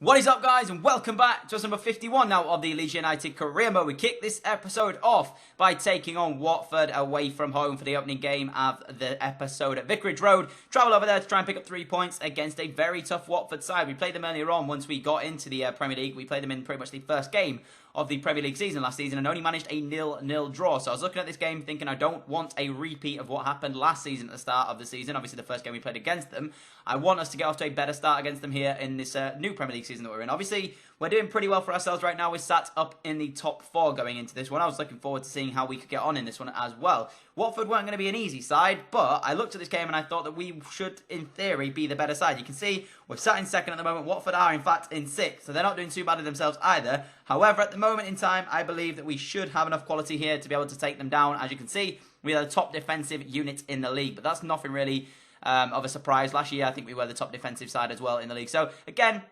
What is up, guys, and welcome back to number 51 now of the Leeds United career mode. We kick this episode off by taking on Watford away from home for the opening game of the episode at Vicarage Road. Travel over there to try and pick up 3 points against a very tough Watford side. We played them earlier on once we got into the Premier League. We played them in pretty much the first game of the Premier League season last season and only managed a 0-0 draw. So I was looking at this game thinking I don't want a repeat of what happened last season at the start of the season. Obviously the first game we played against them. I want us to get off to a better start against them here in this new Premier League season that we're in. Obviously we're doing pretty well for ourselves right now. We're sat up in the top 4 going into this one. I was looking forward to seeing how we could get on in this one as well. Watford weren't going to be an easy side, but I looked at this game and I thought that we should, in theory, be the better side. You can see we're sat in second at the moment. Watford are, in fact, in 6th, so they're not doing too badly themselves either. However, at the moment in time, I believe that we should have enough quality here to be able to take them down. As you can see, we are the top defensive unit in the league, but that's nothing really of a surprise. Last year, I think we were the top defensive side as well in the league. So, again,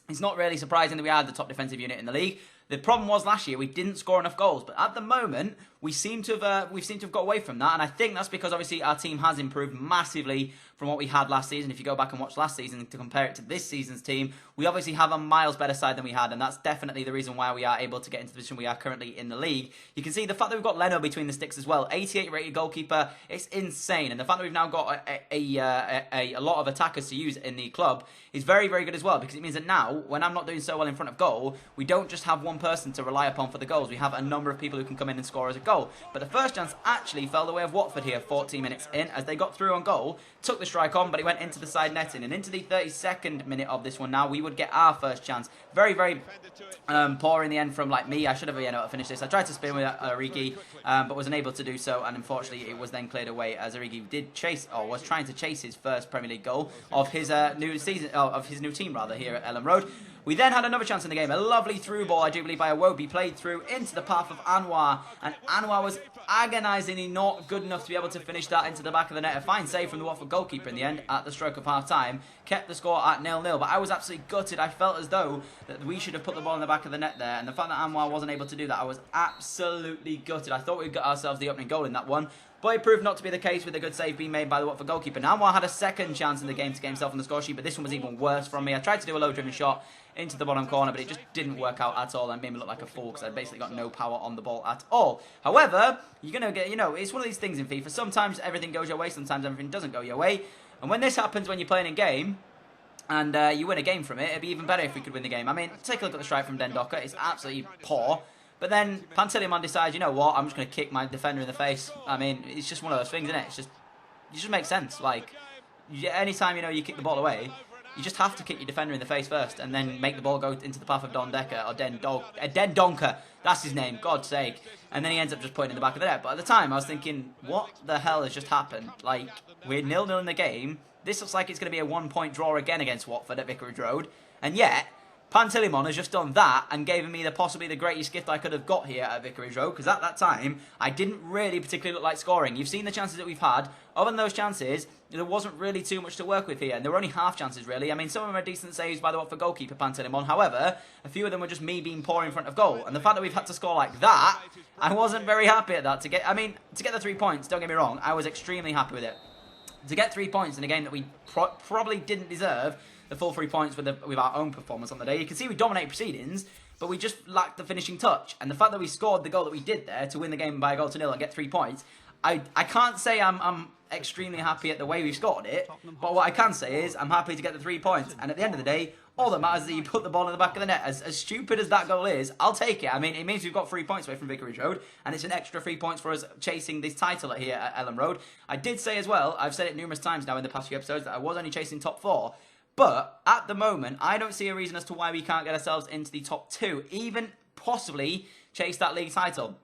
it's not really surprising that we are the top defensive unit in the league. The problem was last year we didn't score enough goals, but at the moment we seem to have got away from that, and I think that's because obviously our team has improved massively from what we had last season. If you go back and watch last season to compare it to this season's team, we obviously have a miles better side than we had, and that's definitely the reason why we are able to get into the position we are currently in the league. You can see the fact that we've got Leno between the sticks as well, 88 rated goalkeeper, it's insane, and the fact that we've now got a lot of attackers to use in the club is very, very good as well, because it means that now, when I'm not doing so well in front of goal, we don't just have one person to rely upon for the goals. We have a number of people who can come in and score as a goal. But the first chance actually fell the way of Watford here, 14 minutes in, as they got through on goal, took the strike on, but it went into the side netting. And into the 32nd minute of this one now, we would get our first chance. Very, very poor in the end from me. I should have been able to finish this. I tried to spin with Origi, but was unable to do so, and unfortunately it was then cleared away as Origi did chase, or was trying to chase his first Premier League goal of his new season, of his new team rather, here at Ellen Road. We then had another chance in the game, a lovely through ball, I do believe, by Iwobi, played through into the path of Anwar, and Anwar was agonisingly not good enough to be able to finish that into the back of the net. A fine save from the Watford goalkeeper in the end at the stroke of half-time, kept the score at 0-0, but I was absolutely gutted. I felt as though that we should have put the ball in the back of the net there, and the fact that Anwar wasn't able to do that, I was absolutely gutted. I thought we'd got ourselves the opening goal in that one, but it proved not to be the case with a good save being made by the Watford goalkeeper. Now Anwar had a second chance in the game to get himself on the score sheet, but this one was even worse from me. I tried to do a low-driven shot into the bottom corner, but it just didn't work out at all and made me look like a fool because I basically got no power on the ball at all. However, you're going to get, it's one of these things in FIFA. Sometimes everything goes your way, sometimes everything doesn't go your way. And when this happens, when you're playing a game, and you win a game from it, it'd be even better if we could win the game. I mean, take a look at the strike from Dendoka. It's absolutely poor. But then Pantilimon decides, you know what, I'm just going to kick my defender in the face. I mean, it's just one of those things, isn't it? It just makes sense. Anytime, you kick the ball away, you just have to kick your defender in the face first and then make the ball go into the path of Dendonka. That's his name, God's sake. And then he ends up just putting it in the back of the net. But at the time, I was thinking, what the hell has just happened? We're 0-0 in the game. This looks like it's going to be a 1-point draw again against Watford at Vicarage Road. And yet, Pantilimon has just done that and given me possibly the greatest gift I could have got here at Vicarage Road, because at that time, I didn't really particularly look like scoring. You've seen the chances that we've had. Other than those chances, there wasn't really too much to work with here, and there were only half chances, really. I mean, some of them are decent saves by the Watford goalkeeper, Pantilimon. However, a few of them were just me being poor in front of goal, and the fact that we've had to score like that, I wasn't very happy at that. To get the 3 points, don't get me wrong, I was extremely happy with it. To get 3 points in a game that we probably didn't deserve the full 3 points with our own performance on the day. You can see we dominated proceedings, but we just lacked the finishing touch. And the fact that we scored the goal that we did there to win the game by a goal to 0 and get 3 points, I can't say I'm extremely happy at the way we scored it, but what I can say is I'm happy to get the 3 points. And at the end of the day, all that matters is that you put the ball in the back of the net. As stupid as that goal is, I'll take it. I mean, it means we've got 3 points away from Vicarage Road, and it's an extra 3 points for us chasing this title here at Ellen Road. I did say as well, I've said it numerous times now in the past few episodes, that I was only chasing top 4. But at the moment, I don't see a reason as to why we can't get ourselves into the top 2, even possibly chase that league title.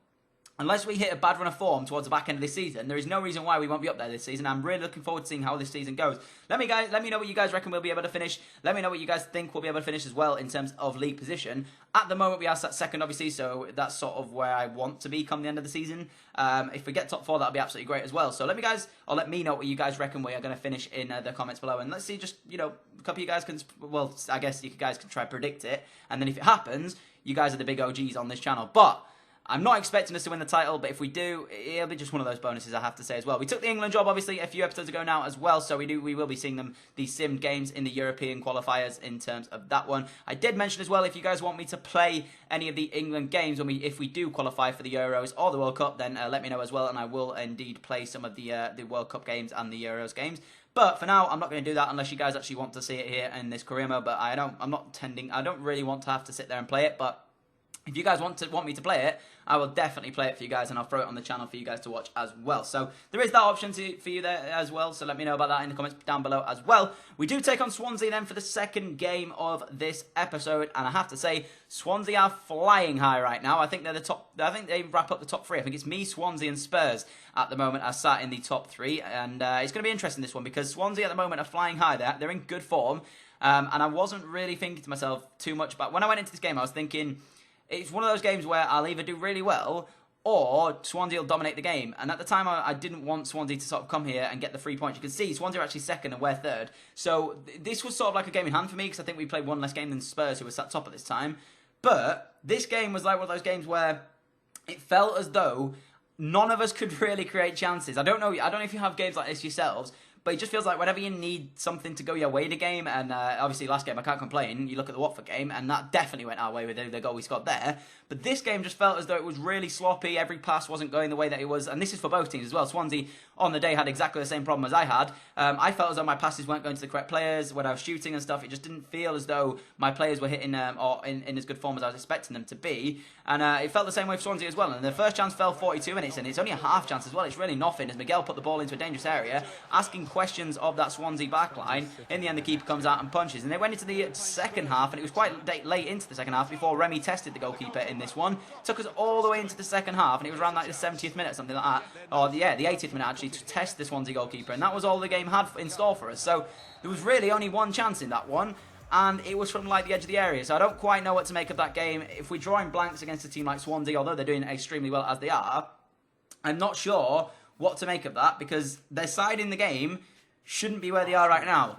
Unless we hit a bad run of form towards the back end of this season, there is no reason why we won't be up there this season. I'm really looking forward to seeing how this season goes. Let me know what you guys reckon we'll be able to finish. Let me know what you guys think we'll be able to finish as well in terms of league position. At the moment, we are sat second, obviously, so that's sort of where I want to be come the end of the season. If we get top 4, that'll be absolutely great as well. So let me know what you guys reckon we are going to finish in the comments below. And let's see, just, a couple of you guys can, well, I guess you guys can try to predict it. And then if it happens, you guys are the big OGs on this channel. But I'm not expecting us to win the title, but if we do, it'll be just one of those bonuses, I have to say as well. We took the England job, obviously, a few episodes ago now as well, so we will be seeing these simmed games in the European qualifiers in terms of that one. I did mention as well, if you guys want me to play any of the England games if we do qualify for the Euros or the World Cup, then let me know as well, and I will indeed play some of the World Cup games and the Euros games. But for now, I'm not going to do that unless you guys actually want to see it here in this career mode. But I don't really want to have to sit there and play it, but if you guys want me to play it, I will definitely play it for you guys, and I'll throw it on the channel for you guys to watch as well. So there is that option for you there as well, so let me know about that in the comments down below as well. We do take on Swansea then for the second game of this episode, and I have to say, Swansea are flying high right now. I think they're the top. I think they wrap up the top three. I think it's me, Swansea, and Spurs at the moment are sat in the top three, and it's going to be interesting this one because Swansea at the moment are flying high. They're in good form, and I wasn't really thinking to myself too much about when I went into this game. I was thinking, it's one of those games where I'll either do really well or Swansea will dominate the game. And at the time, I didn't want Swansea to sort of come here and get the 3 points. You can see Swansea are actually second and we're third. So this was sort of like a game in hand for me because I think we played one less game than Spurs, who were sat top at this time. But this game was like one of those games where it felt as though none of us could really create chances. I don't know if you have games like this yourselves, but it just feels like whenever you need something to go your way in a game, and obviously last game I can't complain, you look at the Watford game, and that definitely went our way with the goal we scored there. But this game just felt as though it was really sloppy, every pass wasn't going the way that it was, and this is for both teams as well. Swansea on the day had exactly the same problem as I had. I felt as though my passes weren't going to the correct players when I was shooting and stuff. It just didn't feel as though my players were hitting or in as good form as I was expecting them to be, and it felt the same way for Swansea as well. And the first chance fell 42 minutes, and it's only a half chance as well. It's really nothing as Miguel put the ball into a dangerous area, asking questions of that Swansea backline. In the end, the keeper comes out and punches, and they went into the second half, and it was quite late into the second half before Remy tested the goalkeeper in this one. Took us all the way into the second half, and it was around like the 70th minute, something like that, or the 80th minute actually, to test the Swansea goalkeeper, and that was all the game had in store for us. So there was really only one chance in that one, and it was from like the edge of the area. So I don't quite know what to make of that game. If we're drawing blanks against a team like Swansea, although they're doing extremely well as they are, I'm not sure what to make of that because their side in the game shouldn't be where they are right now.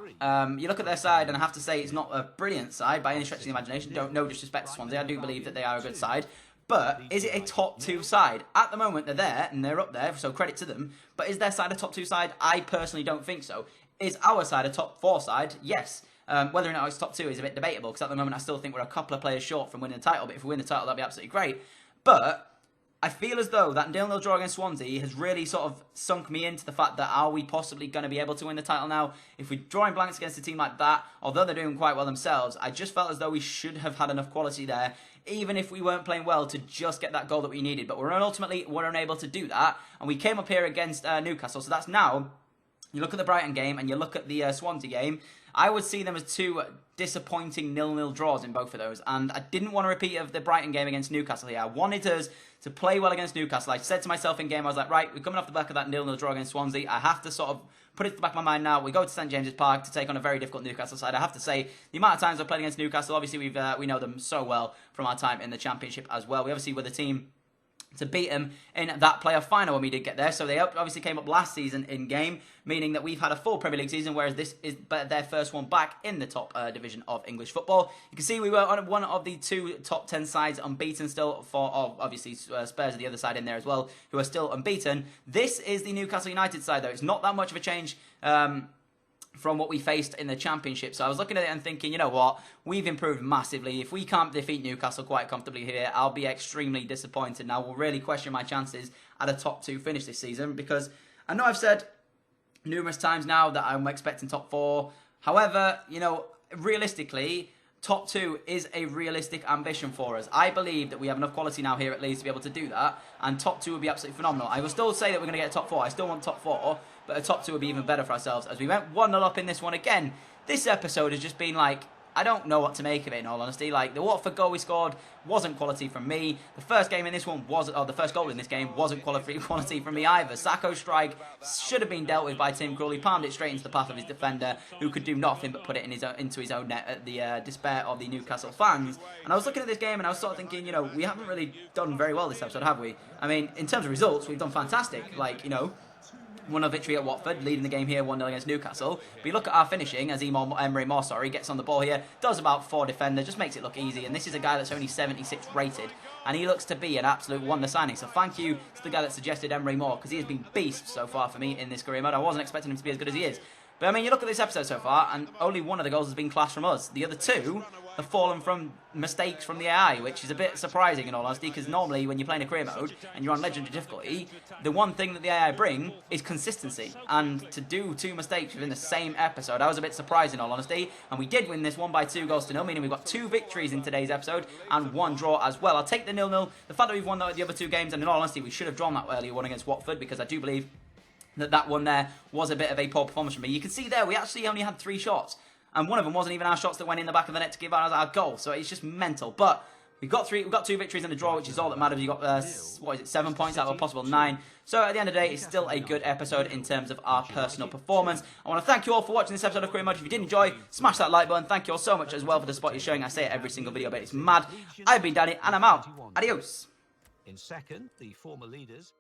You look at their side, and I have to say it's not a brilliant side by any stretch of the imagination. No disrespect to Swansea, I do believe that they are a good side. But is it a top two side? At the moment, they're there, and they're up there, so credit to them. But is their side a top two side? I personally don't think so. Is our side a top four side? Yes. Whether or not it's top two is a bit debatable, because at the moment I still think we're a couple of players short from winning the title. But if we win the title, that'd be absolutely great. But I feel as though that 0-0 draw against Swansea has really sort of sunk me into the fact that are we possibly going to be able to win the title now? If we're drawing blanks against a team like that, although they're doing quite well themselves, I just felt as though we should have had enough quality there, even if we weren't playing well, to just get that goal that we needed. But ultimately we're unable to do that, and we came up here against Newcastle. So that's now, you look at the Brighton game and you look at the Swansea game, I would see them as two disappointing 0-0 draws in both of those. And I didn't want to repeat of the Brighton game against Newcastle here. I wanted us to play well against Newcastle. I said to myself in game, I was like, right, we're coming off the back of that 0-0 draw against Swansea. I have to sort of put it to the back of my mind now. We go to St James's Park to take on a very difficult Newcastle side. I have to say, the amount of times I've played against Newcastle, obviously we know them so well from our time in the Championship as well. We obviously were the team to beat them in that playoff final when we did get there. So they obviously came up last season in game, meaning that we've had a full Premier League season, whereas this is their first one back in the top division of English football. You can see we were on one of the two top 10 sides unbeaten still, for obviously Spurs are the other side in there as well, who are still unbeaten. This is the Newcastle United side, though. It's not that much of a change from what we faced in the Championship. So I was looking at it and thinking, you know what, we've improved massively. If we can't defeat Newcastle quite comfortably here, I'll be extremely disappointed. Now, we'll really question my chances at a top two finish this season, because I know I've said numerous times now that I'm expecting top four. However, you know, realistically, top two is a realistic ambition for us. I believe that we have enough quality now here at Leeds to be able to do that, and top two would be absolutely phenomenal. I will still say that we're going to get top four. I still want top four, but a top two would be even better for ourselves. As we went 1-0 up in this one again, this episode has just been like, I don't know what to make of it, in all honesty. Like, the Watford goal we scored wasn't quality from me. The first game in this one wasn't, or the first goal in this game wasn't quality from me either. Sacco's strike should have been dealt with by Tim Krul. He palmed it straight into the path of his defender, who could do nothing but put it into his own net at the despair of the Newcastle fans. And I was looking at this game and I was sort of thinking, you know, we haven't really done very well this episode, have we? I mean, in terms of results, we've done fantastic. Like, you know, 1-0 victory at Watford, leading the game here 1-0 against Newcastle. But you look at our finishing, as Emre gets on the ball here, does about 4 defenders, just makes it look easy. And this is a guy that's only 76 rated, and he looks to be an absolute wonder signing. So thank you to the guy that suggested Emre Moore, because he has been beast so far for me in this career mode. I wasn't expecting him to be as good as he is. But I mean, you look at this episode so far, and only one of the goals has been class from us. The other 2 have fallen from mistakes from the AI, which is a bit surprising in all honesty, because normally when you're playing a career mode and you're on legendary difficulty, the one thing that the AI bring is consistency. And to do 2 mistakes within the same episode, I was a bit surprised in all honesty. And we did win this one by 2 goals to 0, meaning we've got 2 victories in today's episode and 1 draw as well. I'll take the 0-0. The fact that we've won the other 2 games, and in all honesty, we should have drawn that earlier one against Watford, because I do believe that one there was a bit of a poor performance from me. You can see there, we actually only had 3 shots. And one of them wasn't even our shots that went in the back of the net to give out our goal. So it's just mental. But we've got 2 victories and a draw, which is all that matters. You've got, 7 points out of a possible 9. So at the end of the day, it's still a good episode in terms of our personal performance. I want to thank you all for watching this episode of Career Mode. If you did enjoy, smash that like button. Thank you all so much as well for the support you're showing. I say it every single video, but it's mad. I've been Danny, and I'm out. Adios. In second, the former leaders.